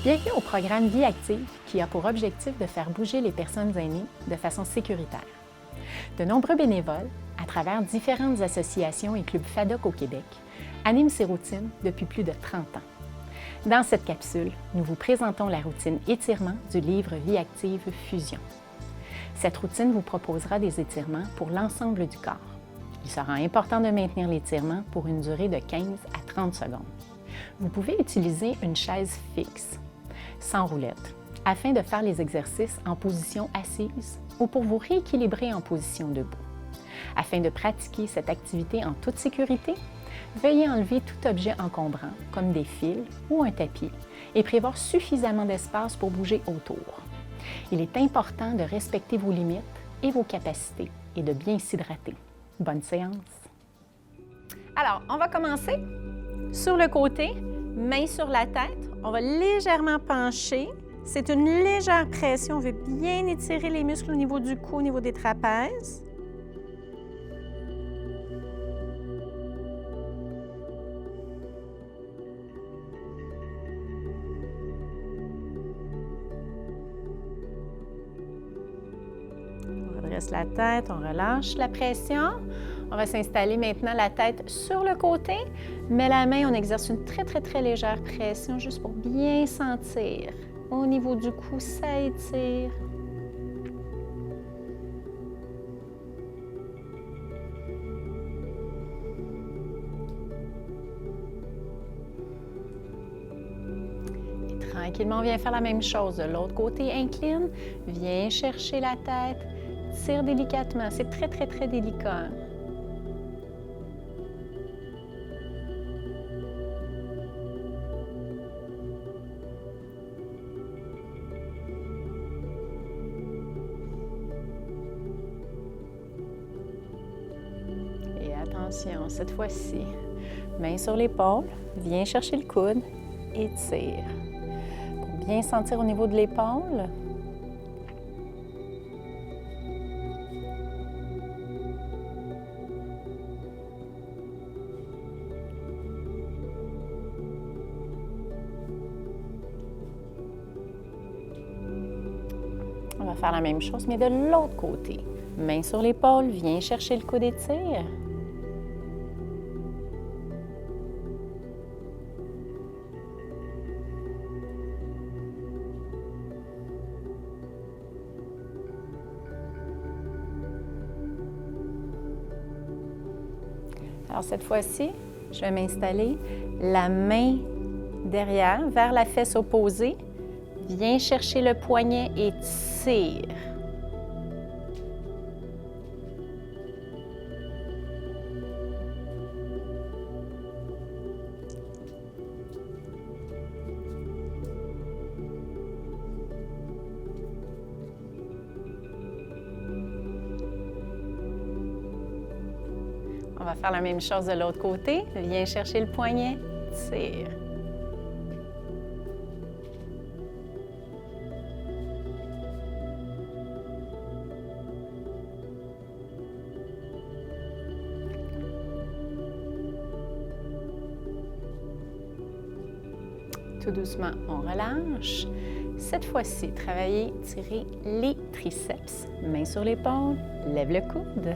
Bienvenue au programme Vie active qui a pour objectif de faire bouger les personnes aînées de façon sécuritaire. De nombreux bénévoles, à travers différentes associations et clubs FADOC au Québec, animent ces routines depuis plus de 30 ans. Dans cette capsule, nous vous présentons la routine étirement du livre Vie active Fusion. Cette routine vous proposera des étirements pour l'ensemble du corps. Il sera important de maintenir l'étirement pour une durée de 15 à 30 secondes. Vous pouvez utiliser une chaise fixe, sans roulette, afin de faire les exercices en position assise ou pour vous rééquilibrer en position debout. Afin de pratiquer cette activité en toute sécurité, veuillez enlever tout objet encombrant, comme des fils ou un tapis, et prévoir suffisamment d'espace pour bouger autour. Il est important de respecter vos limites et vos capacités et de bien s'hydrater. Bonne séance! Alors, on va commencer sur le côté, main sur la tête. On va légèrement pencher. C'est une légère pression. On veut bien étirer les muscles au niveau du cou, au niveau des trapèzes. On redresse la tête, on relâche la pression. On va s'installer maintenant la tête sur le côté, mais la main, on exerce une très légère pression juste pour bien sentir. Au niveau du cou, ça étire. Et tranquillement, on vient faire la même chose. De l'autre côté, incline, viens chercher la tête, tire délicatement. C'est très délicat. Attention, cette fois-ci, main sur l'épaule, viens chercher le coude et tire. Pour bien sentir au niveau de l'épaule. On va faire la même chose, mais de l'autre côté. Main sur l'épaule, viens chercher le coude et tire. Alors cette fois-ci, je vais m'installer la main derrière vers la fesse opposée. Viens chercher le poignet et tire. On va faire la même chose de l'autre côté. Viens chercher le poignet, tire. Tout doucement, on relâche. Cette fois-ci, travaillez, tirez les triceps. Main sur l'épaule, lève le coude.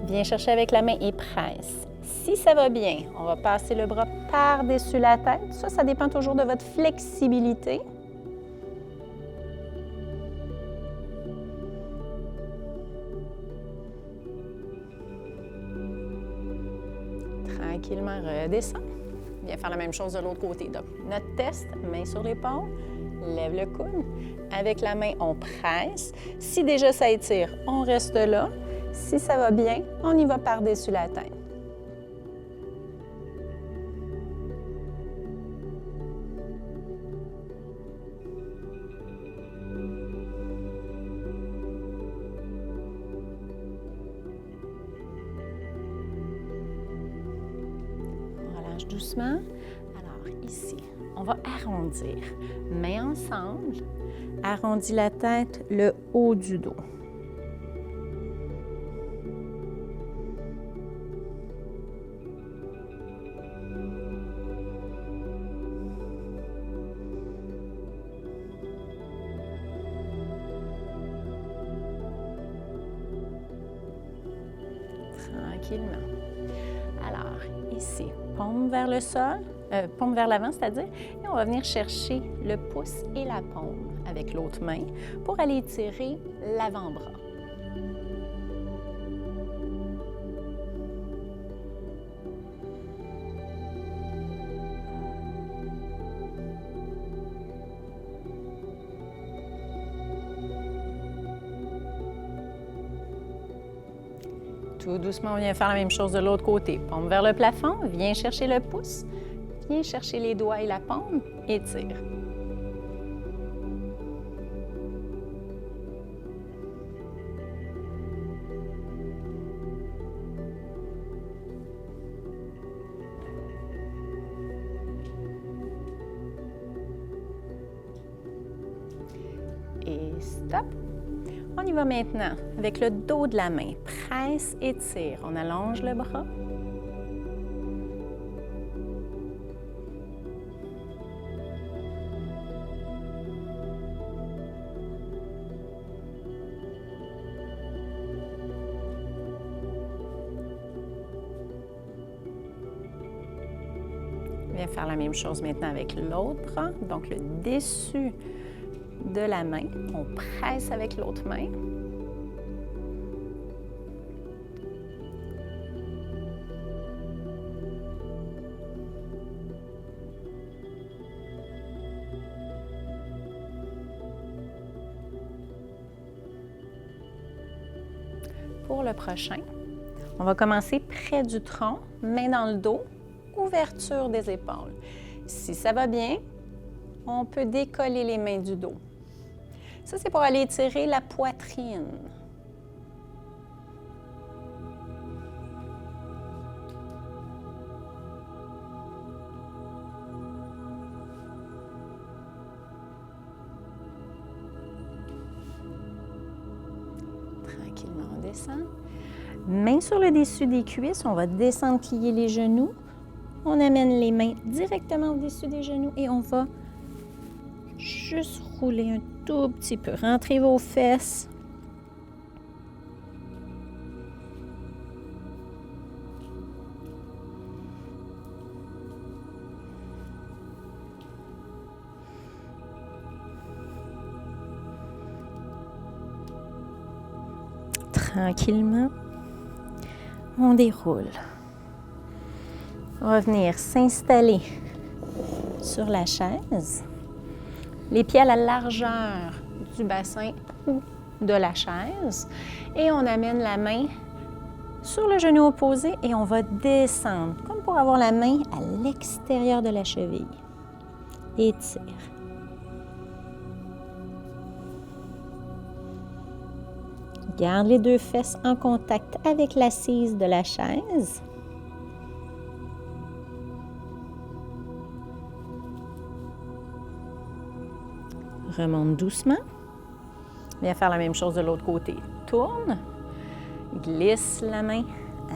Viens chercher avec la main et presse. Si ça va bien, on va passer le bras par-dessus la tête. Ça dépend toujours de votre flexibilité. Tranquillement, redescend. Viens faire la même chose de l'autre côté. Donc, notre test, main sur l'épaule, lève le coude. Avec la main, on presse. Si déjà ça étire, on reste là. Si ça va bien, on y va par-dessus la tête. On relâche doucement. Alors ici, on va arrondir. Mains ensemble. Arrondis la tête, le haut du dos. tranquillement. Alors, ici, paume vers le sol, paume vers l'avant, c'est-à-dire, et on va venir chercher le pouce et la paume avec l'autre main pour aller étirer l'avant-bras. Tout doucement, on vient faire la même chose de l'autre côté. Paume vers le plafond, viens chercher le pouce, viens chercher les doigts et la paume, étire. Et stop. On y va maintenant avec le dos de la main. Presse, étire. On allonge le bras. On vient faire la même chose maintenant avec l'autre bras. Donc le dessus de la main. On presse avec l'autre main. Pour le prochain, on va commencer près du tronc, main dans le dos, ouverture des épaules. Si ça va bien, on peut décoller les mains du dos. Ça, c'est pour aller étirer la poitrine. Tranquillement, on descend. Main sur le dessus des cuisses, on va descendre, plier les genoux. On amène les mains directement au-dessus des genoux et on va juste rouler un tout petit peu. Rentrez vos fesses. Tranquillement, on déroule. On va venir s'installer sur la chaise. Les pieds à la largeur du bassin ou de la chaise. Et on amène la main sur le genou opposé et on va descendre, comme pour avoir la main à l'extérieur de la cheville. Étire. Garde les deux fesses en contact avec l'assise de la chaise. Remonte doucement. Viens faire la même chose de l'autre côté. Tourne. Glisse la main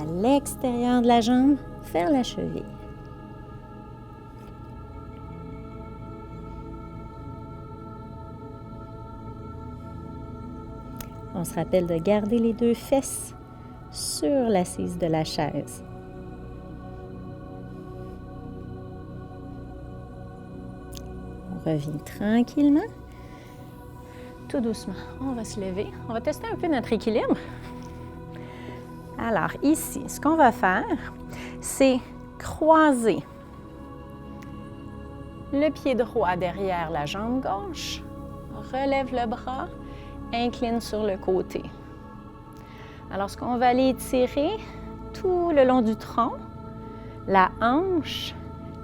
à l'extérieur de la jambe vers la cheville. On se rappelle de garder les deux fesses sur l'assise de la chaise. On revient tranquillement. Tout doucement, on va se lever. On va tester un peu notre équilibre. Alors ici, ce qu'on va faire, c'est croiser le pied droit derrière la jambe gauche, relève le bras, incline sur le côté. Alors, ce qu'on va aller étirer tout le long du tronc, la hanche,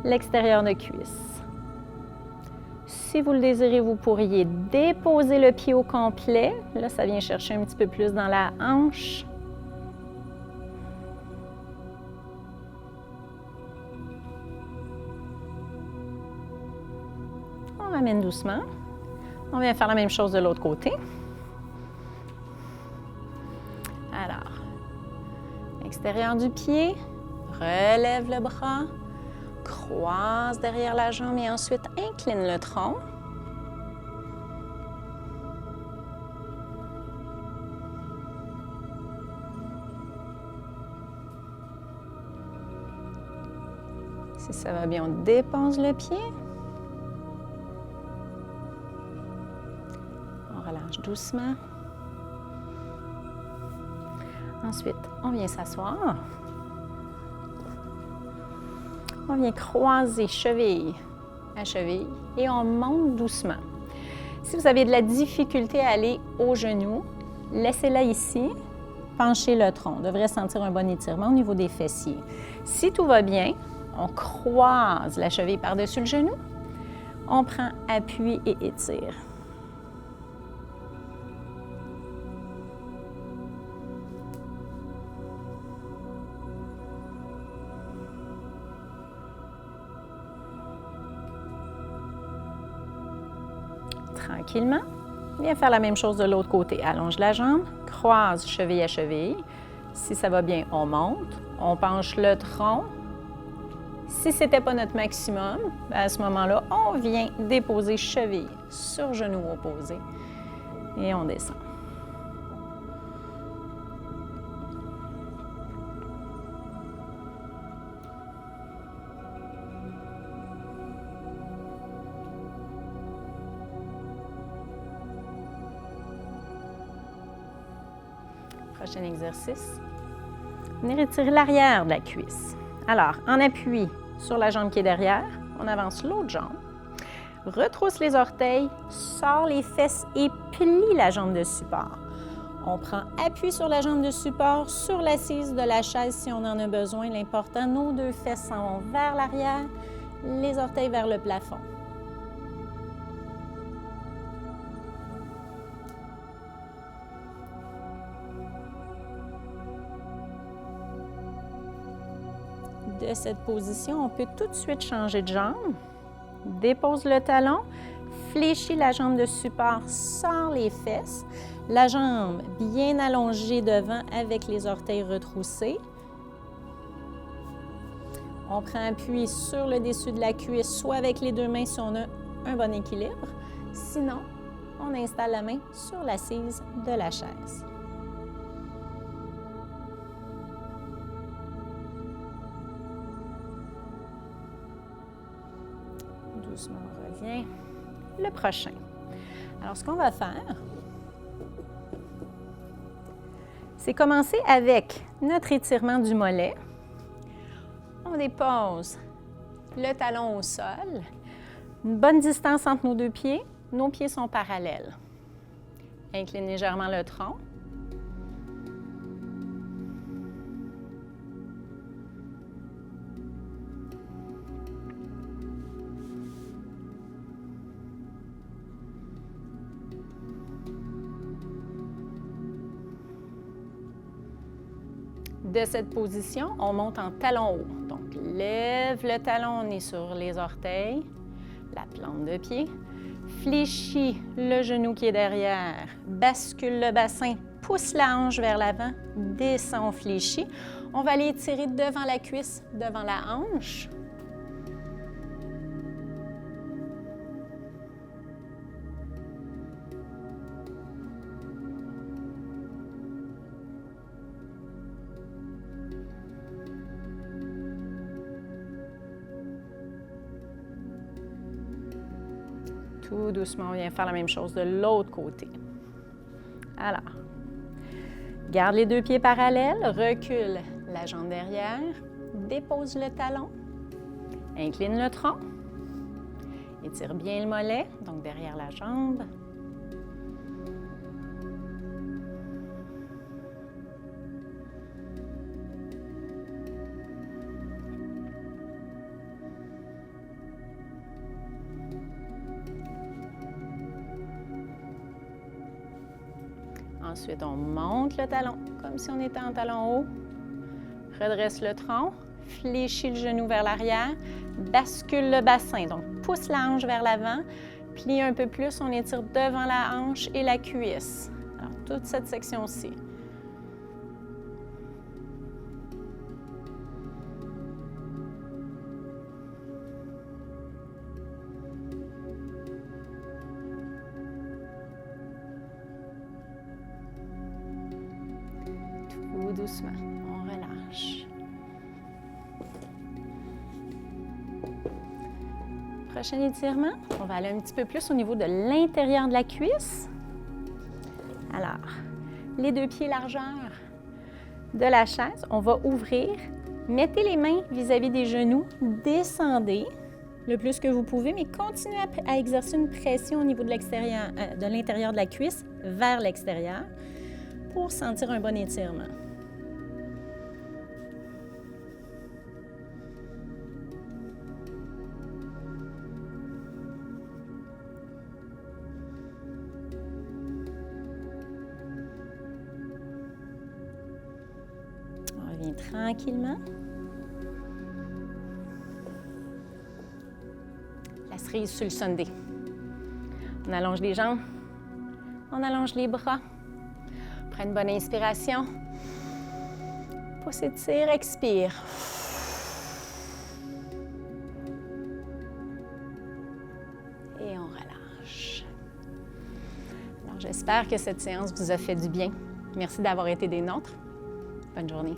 l'extérieur de cuisse. Si vous le désirez, vous pourriez déposer le pied au complet. Là, ça vient chercher un petit peu plus dans la hanche. On ramène doucement. On vient faire la même chose de l'autre côté. Alors, extérieur du pied, relève le bras, croise derrière la jambe et ensuite incline le tronc. « 」 « 」 « 」 « 」 « 」 « 」 « 」 « 」 « 」 « 」 « 」 « 」 « 」 « 」 « 」 « 」 « 」 « 」 « 」 « 」 « 」 « 」 « 」 « 」 « 」 « 」 « 」 « 」 « 」 « 」 « Si ça va bien, on dépose le pied. On relâche doucement. Ensuite, on vient s'asseoir. On vient croiser cheville à cheville et on monte doucement. Si vous avez de la difficulté à aller au genou, laissez-la ici, penchez le tronc. On devrait sentir un bon étirement au niveau des fessiers. Si tout va bien, on croise la cheville par-dessus le genou, on prend appui et étire. Tranquillement, viens faire la même chose de l'autre côté. Allonge la jambe, croise cheville à cheville. Si ça va bien, on monte, on penche le tronc. Si ce n'était pas notre maximum, à ce moment-là, on vient déposer cheville sur genou opposé et on descend. Prochain exercice. Venez retirer l'arrière de la cuisse. Alors, en appui sur la jambe qui est derrière, on avance l'autre jambe, retrousse les orteils, sort les fesses et plie la jambe de support. On prend appui sur la jambe de support, sur l'assise de la chaise si on en a besoin. L'important, nos deux fesses s'en vont vers l'arrière, les orteils vers le plafond. De cette position, on peut tout de suite changer de jambe. Dépose le talon, fléchis la jambe de support, sors les fesses. La jambe bien allongée devant avec les orteils retroussés. On prend appui sur le dessus de la cuisse, soit avec les deux mains si on a un bon équilibre. Sinon, on installe la main sur l'assise de la chaise. Doucement, on revient. Le prochain. Alors, ce qu'on va faire, c'est commencer avec notre étirement du mollet. On dépose le talon au sol. Une bonne distance entre nos deux pieds. Nos pieds sont parallèles. Incline légèrement le tronc. De cette position, on monte en talon haut. Donc, lève le talon, on est sur les orteils, la plante de pied. Fléchis le genou qui est derrière, bascule le bassin, pousse la hanche vers l'avant, descend, fléchit. On va aller étirer devant la cuisse, devant la hanche. Tout doucement, on vient faire la même chose de l'autre côté. Alors, garde les deux pieds parallèles, recule la jambe derrière, dépose le talon, incline le tronc, étire bien le mollet, donc derrière la jambe. Ensuite, on monte le talon, comme si on était en talon haut. Redresse le tronc, fléchis le genou vers l'arrière, bascule le bassin. Donc, pousse la hanche vers l'avant, plie un peu plus, on étire devant la hanche et la cuisse. Alors, toute cette section-ci. Doucement, on relâche. Prochain étirement, on va aller un petit peu plus au niveau de l'intérieur de la cuisse. Alors, les 2 pieds largeur de la chaise, on va ouvrir. Mettez les mains vis-à-vis des genoux, descendez le plus que vous pouvez, mais continuez à exercer une pression au niveau de l'extérieur, de l'intérieur de la cuisse vers l'extérieur pour sentir un bon étirement. On revient tranquillement. La cerise sur le Sunday. On allonge les jambes, on allonge les bras. Prends une bonne inspiration. Pousse, étire, expire. Et on relâche. Alors, j'espère que cette séance vous a fait du bien. Merci d'avoir été des nôtres. Bonne journée.